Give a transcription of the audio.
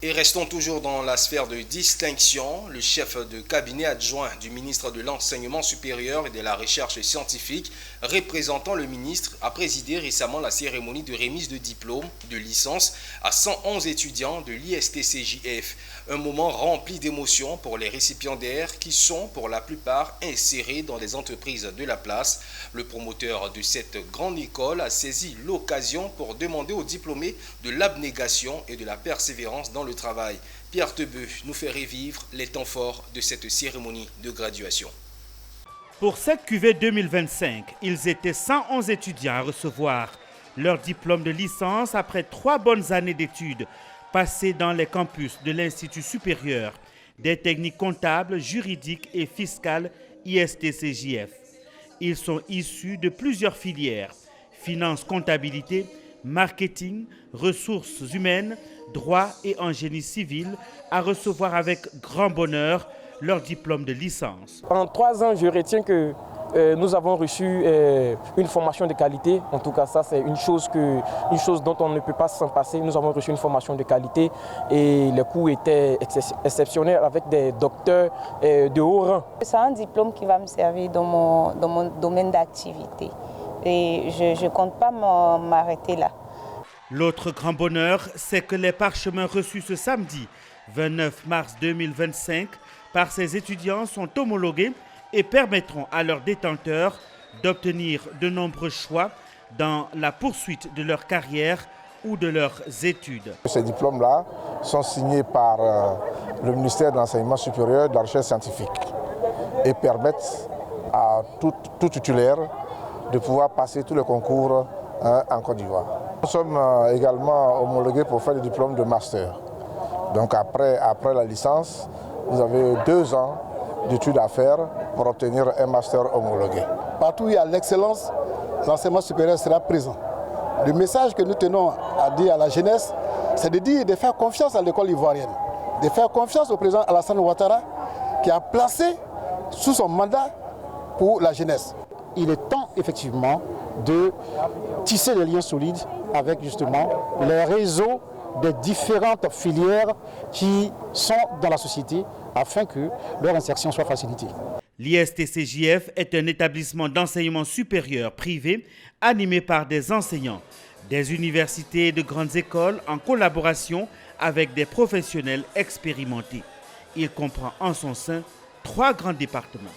Et restons toujours dans la sphère de distinction. Le chef de cabinet adjoint du ministre de l'Enseignement supérieur et de la Recherche scientifique, représentant le ministre, a présidé récemment la cérémonie de remise de diplôme de licence à 111 étudiants de l'ISTCJF. Un moment rempli d'émotions pour les récipiendaires qui sont pour la plupart insérés dans les entreprises de la place. Le promoteur de cette grande école a saisi l'occasion pour demander aux diplômés de l'abnégation et de la persévérance dans le travail. Pierre Tebeu nous fait revivre les temps forts de cette cérémonie de graduation. Pour cette cuvée 2025, ils étaient 111 étudiants à recevoir leur diplôme de licence après 3 bonnes années d'études passées dans les campus de l'Institut supérieur des techniques comptables, juridiques et fiscales ISTCJF. Ils sont issus de plusieurs filières: finance, comptabilité, marketing, ressources humaines, droit et en génie civil, à recevoir avec grand bonheur leur diplôme de licence. En 3 ans, je retiens que nous avons reçu une formation de qualité. En tout cas, ça c'est une chose dont on ne peut pas s'en passer. Nous avons reçu une formation de qualité et les cours étaient exceptionnels avec des docteurs de haut rang. C'est un diplôme qui va me servir dans mon domaine d'activité et je ne compte pas m'arrêter là. L'autre grand bonheur, c'est que les parchemins reçus ce samedi 29 mars 2025 par ces étudiants sont homologués et permettront à leurs détenteurs d'obtenir de nombreux choix dans la poursuite de leur carrière ou de leurs études. Ces diplômes-là sont signés par le ministère de l'Enseignement supérieur et de la Recherche scientifique et permettent à tout titulaire de pouvoir passer tous les concours en Côte d'Ivoire. Nous sommes également homologués pour faire le diplôme de master. Donc après la licence, vous avez 2 ans d'études à faire pour obtenir un master homologué. Partout où il y a l'excellence, l'enseignement supérieur sera présent. Le message que nous tenons à dire à la jeunesse, c'est de faire confiance à l'école ivoirienne, de faire confiance au président Alassane Ouattara qui a placé sous son mandat pour la jeunesse. Il est temps effectivement de tisser des liens solides avec justement les réseaux des différentes filières qui sont dans la société afin que leur insertion soit facilitée. L'ISTCJF est un établissement d'enseignement supérieur privé animé par des enseignants, des universités et de grandes écoles en collaboration avec des professionnels expérimentés. Il comprend en son sein 3 grands départements.